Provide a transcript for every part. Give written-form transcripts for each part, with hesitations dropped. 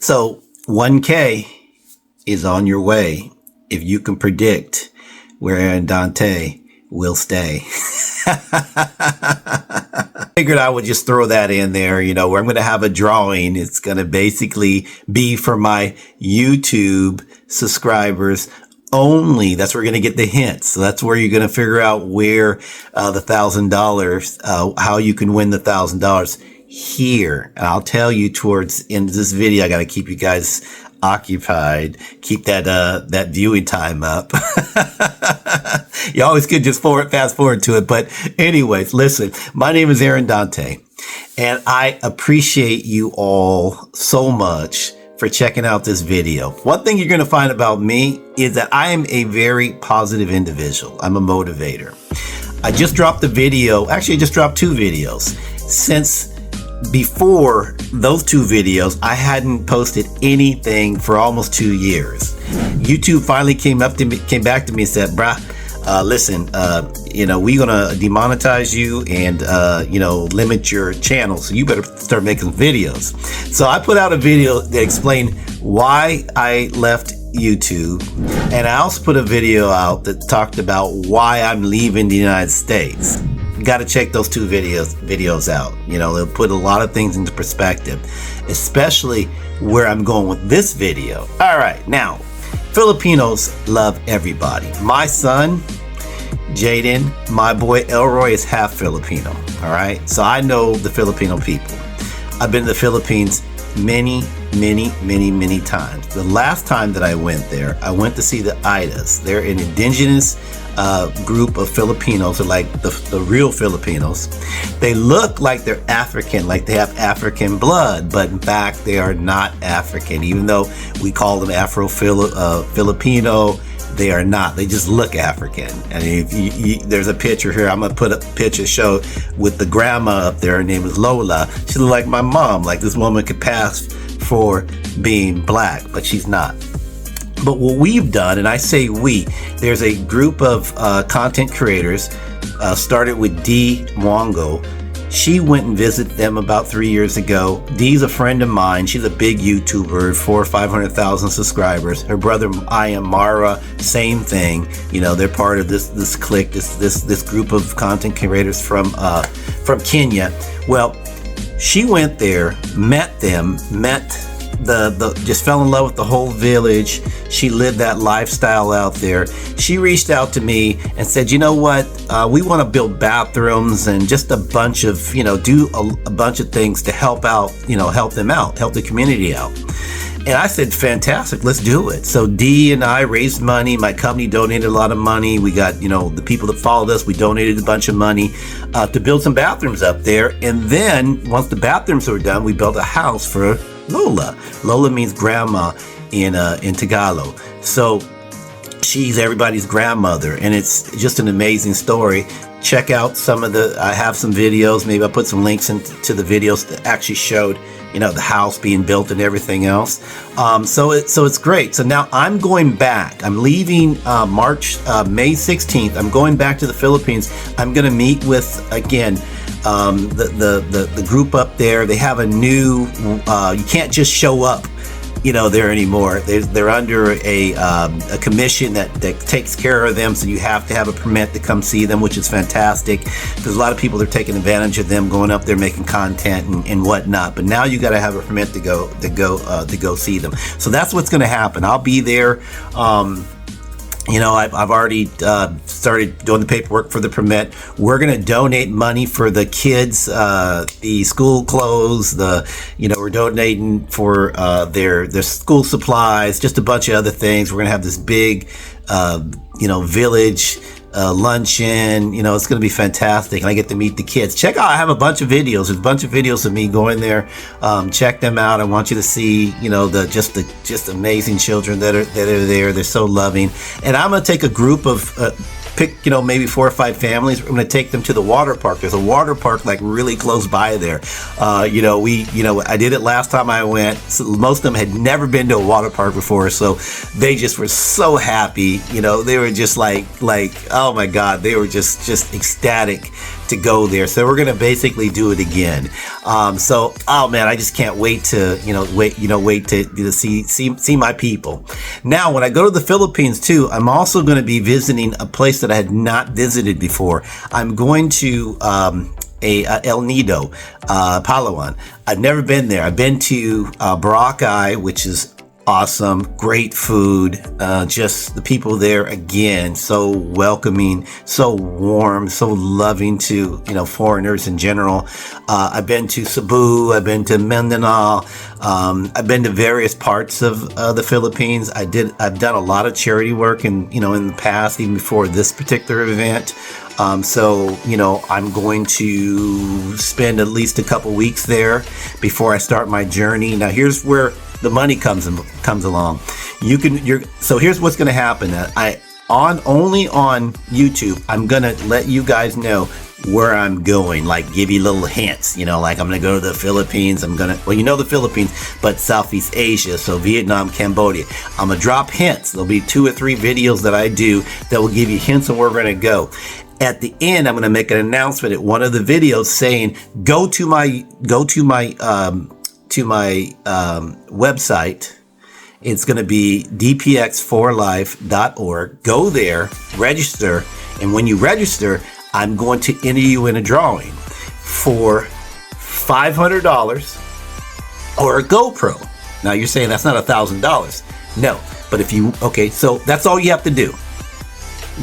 So 1K is on your way if you can predict where Aaron Dante will stay. Figured I would just throw that in there, where I'm going to have a drawing. It's going to basically be for my YouTube subscribers only. That's where you're going to get the hints. So that's where you're going to figure out where the $1,000, how you can win the $1,000 here. And I'll tell you towards the end of this video. I got to keep you guys occupied, keep that viewing time up. You always could just fast forward to it. But anyways, listen, my name is Aaron Dante, and I appreciate you all so much for checking out this video. One thing you're going to find about me is that I am a very positive individual. I'm a motivator. I just dropped a video. Actually, I just dropped 2 videos. Since before those 2 videos, I hadn't posted anything for almost 2 years. YouTube finally came back to me and said, bruh, listen, we're gonna demonetize you and limit your channel, so you better start making videos. So I put out a video that explained why I left YouTube, and I also put a video out that talked about why I'm leaving the United States. You got to check those 2 videos out. They'll put a lot of things into perspective, especially where I'm going with this video. All right, now, Filipinos love everybody. My son, Jaden, my boy Elroy is half Filipino. All right, so I know the Filipino people. I've been to the Philippines many times. The last time that I went there, I went to see the Idas. They're an indigenous group of Filipinos, or like the real Filipinos. They look like they're African, like they have African blood, but in fact they are not African. Even though we call them Filipino, they are not. They just look African. And if there's a picture here, I'm gonna put a picture show with the grandma up there. Her name is Lola. She looks like my mom. Like, this woman could pass for being black, but she's not. But what we've done, and I say we, there's a group of content creators, started with Dee Mwango. She went and visited them about 3 years ago. Dee's a friend of mine. She's a big YouTuber, 400,000 or 500,000 subscribers. Her brother, I am Mara, same thing. They're part of this clique, this group of content creators from Kenya. Well, she went there, met them, just fell in love with the whole village. She lived that lifestyle out there. She reached out to me and said, you know what, we want to build bathrooms and just a bunch of, do a bunch of things to help out, help them out, help the community out. And I said, fantastic, let's do it. So Dee and I raised money. My company donated a lot of money. We got, the people that followed us, we donated a bunch of money to build some bathrooms up there. And then once the bathrooms were done, we built a house for Lola. Lola means grandma in Tagalog. So she's everybody's grandmother, and it's just an amazing story. Check out I have some videos. Maybe I'll put some links into the videos that actually showed, the house being built and everything else. So it's great. So now I'm going back. I'm leaving May 16th. I'm going back to the Philippines. I'm going to meet with, again, the group up there. They have a new, you can't just show up, there anymore. They're under a commission that takes care of them, so you have to have a permit to come see them, which is fantastic, because a lot of people are taking advantage of them, going up there making content and whatnot. But now you got to have a permit to go see them. So that's what's going to happen. I'll be there. I've already started doing the paperwork for the permit. We're going to donate money for the kids, the school clothes, we're donating for their school supplies, just a bunch of other things. We're going to have this big, village luncheon. It's going to be fantastic, and I get to meet the kids. Check out, I have a bunch of videos. There's a bunch of videos of me going there. Check them out. I want you to see, the just amazing children that are there. They're so loving. And I'm going to take a group of pick, maybe 4 or 5 families. We're going to take them to the water park. There's a water park like really close by there. I did it last time I went. So most of them had never been to a water park before, so they just were so happy. They were just like, oh my God, they were just ecstatic to go there. So we're going to basically do it again. So, oh man, I just can't wait to, wait to see my people. Now, when I go to the Philippines too, I'm also going to be visiting a place that I had not visited before. I'm going to, El Nido, Palawan. I've never been there. I've been to Boracay, which is awesome, great food, just the people there, again, so welcoming, so warm, so loving to, foreigners in general. I've been to Cebu, I've been to Mindanao, I've been to various parts of the Philippines. I've done a lot of charity work in the past, even before this particular event. So, I'm going to spend at least a couple weeks there before I start my journey. Now, here's where the money comes along. So here's what's going to happen. Only on YouTube, I'm going to let you guys know where I'm going, like give you little hints, like I'm going to go to the Philippines. The Philippines, but Southeast Asia. So Vietnam, Cambodia. I'm going to drop hints. There'll be 2 or 3 videos that I do that will give you hints on where we're going to go. At the end, I'm going to make an announcement at one of the videos saying, go to my website. It's going to be dpx4life.org. Go there, register, and when you register, I'm going to enter you in a drawing for $500 or a GoPro. Now you're saying that's not $1,000. No, but so that's all you have to do.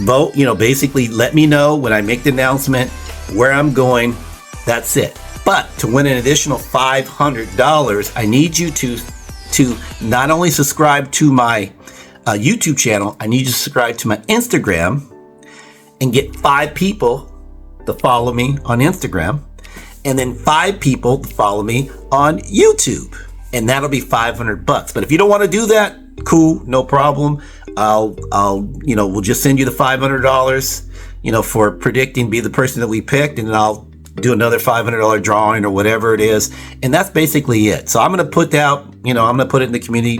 Vote, basically let me know when I make the announcement where I'm going. That's it. But to win an additional $500, I need you to not only subscribe to my YouTube channel, I need you to subscribe to my Instagram and get 5 people to follow me on Instagram, and then 5 people to follow me on YouTube, and that'll be $500. But if you don't want to do that, cool, no problem. We'll just send you the $500, for predicting, be the person that we picked, and then I'll do another $500 drawing or whatever it is. And that's basically it. So I'm going to put out, I'm going to put it in the community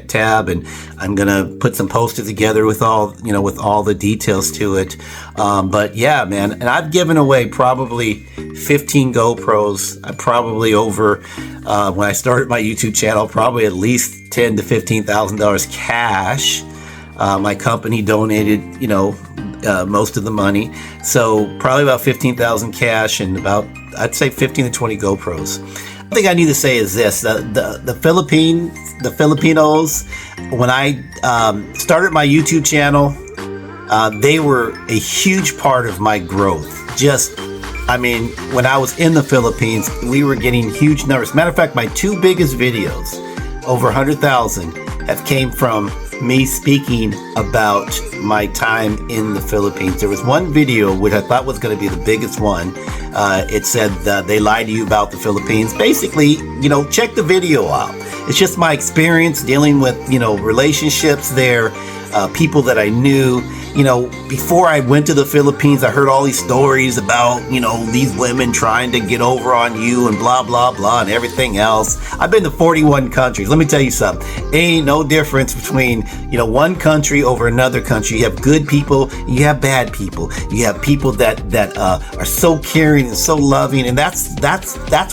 tab, and I'm going to put some posters together with all the details to it. But yeah, man, and I've given away probably 15 GoPros. I probably when I started my YouTube channel, probably at least $10,000 to $15,000 cash. My company donated, most of the money. So probably about 15,000 cash and about, I'd say 15 to 20 GoPros. The thing I need to say is this, the Filipinos, when I started my YouTube channel, they were a huge part of my growth. When I was in the Philippines, we were getting huge numbers. Matter of fact, my 2 biggest videos, over 100,000, have came from me speaking about my time in the Philippines. There was one video which I thought was going to be the biggest one. It said they lied to you about the Philippines. Basically, check the video out. It's just my experience dealing with, relationships there, people that I knew. Before I went to the Philippines, I heard all these stories about, these women trying to get over on you and blah, blah, blah, and everything else. I've been to 41 countries. Let me tell you something. Ain't no difference between, one country over another country. You have good people, you have bad people. You have people that are so caring and so loving, and that's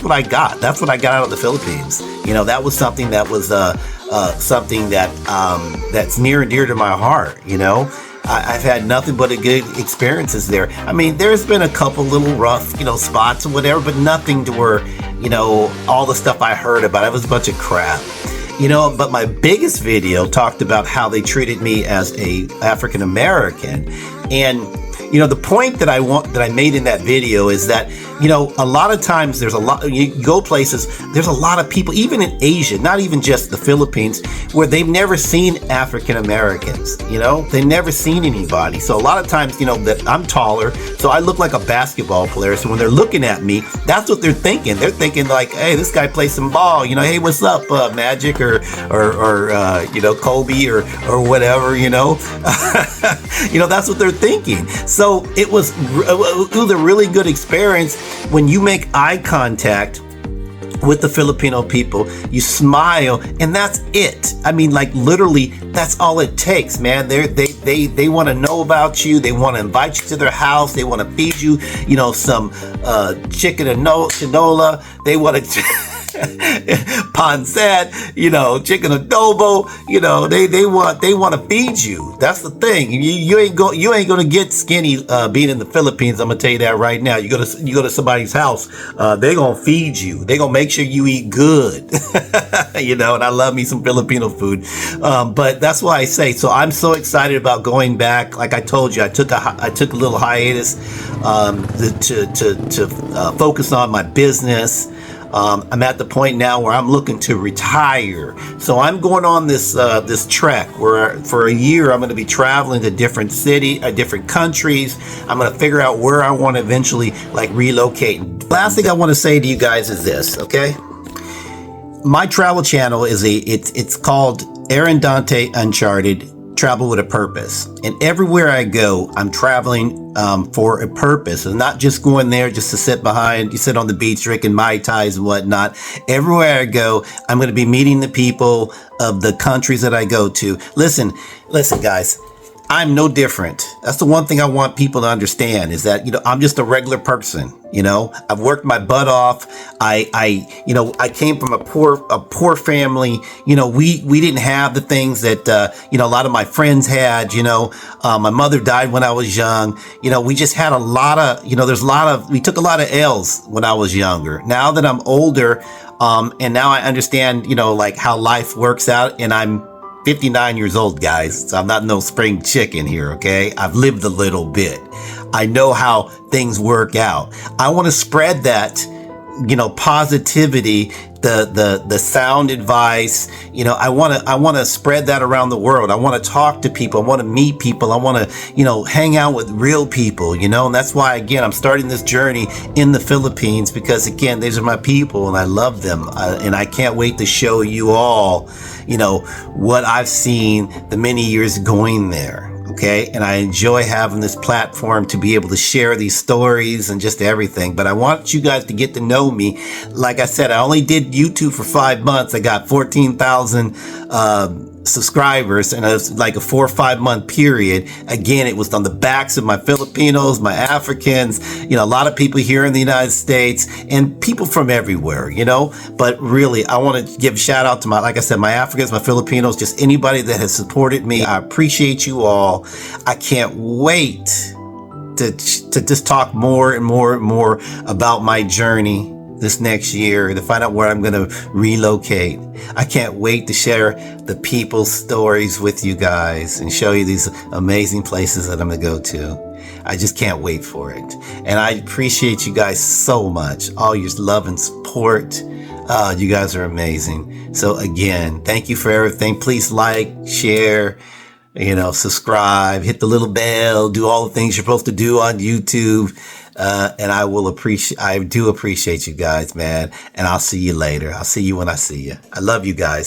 what I got. That's what I got out of the Philippines. That was something that was that's near and dear to my heart. I've had nothing but good experiences there. There's been a couple little rough, spots or whatever, but nothing to where, all the stuff I heard about, it was a bunch of crap. But my biggest video talked about how they treated me as a African American. And, the point that I made in that video is that, a lot of times you go places, there's a lot of people, even in Asia, not even just the Philippines, where they've never seen African Americans, they've never seen anybody. So a lot of times, that I'm taller, so I look like a basketball player. So when they're looking at me, that's what they're thinking. They're thinking like, hey, this guy plays some ball, hey, what's up, Magic or Kobe or whatever, that's what they're thinking. So it was a really good experience when you make eye contact with the Filipino people. You smile, and that's it. I mean, like literally, that's all it takes, man. They want to know about you. They want to invite you to their house. They want to feed you, some chicken and canola. They want to. Pancet, chicken adobo, they want to feed you. That's the thing. You ain't gonna get skinny being in the Philippines. I'm gonna tell you that right now. You go to somebody's house, they gonna feed you. They gonna make sure you eat good. And I love me some Filipino food. But that's why I say. So I'm so excited about going back. Like I told you, I took a little hiatus to focus on my business. I'm at the point now where I'm looking to retire. So I'm going on this trek where for a year I'm going to be traveling to different countries. I'm going to figure out where I want to eventually relocate. Last thing I want to say to you guys is this, okay? My travel channel it's called Aaron Dante Uncharted Travel with a Purpose. And everywhere I go, I'm traveling for a purpose, and not just going there just to sit on the beach drinking Mai Tais and whatnot. Everywhere I go, I'm going to be meeting the people of the countries that I go to. Listen, guys. I'm no different. That's the one thing I want people to understand is that, I'm just a regular person. I've worked my butt off. I came from a poor family. We didn't have the things that, a lot of my friends had, my mother died when I was young. We just had a lot of, we took a lot of L's when I was younger. Now that I'm older, and now I understand, how life works out, and I'm 59 years old, guys, so I'm not no spring chicken here, okay? I've lived a little bit. I know how things work out. I want to spread that, positivity, the sound advice. I want to spread that around the world. I want to talk to people. I want to meet people. I want to, hang out with real people, and that's why, again, I'm starting this journey in the Philippines because, again, these are my people and I love them. And I can't wait to show you all, what I've seen the many years going there. Okay. And I enjoy having this platform to be able to share these stories and just everything. But I want you guys to get to know me. Like I said, I only did YouTube for 5 months. I got 14,000 subscribers, and it was like a 4 or 5 month period. Again, it was on the backs of my Filipinos, my Africans, a lot of people here in the United States and people from everywhere, but really I want to give a shout out to my Africans, my Filipinos, just anybody that has supported me. I appreciate you all. I can't wait to just talk more and more and more about my journey this next year to find out where I'm going to relocate. I can't wait to share the people's stories with you guys and show you these amazing places that I'm going to go to. I just can't wait for it. And I appreciate you guys so much. All your love and support. You guys are amazing. So again, thank you for everything. Please like, share, subscribe, hit the little bell, do all the things you're supposed to do on YouTube. And I do appreciate you guys, man. And I'll see you later. I'll see you when I see you. I love you guys.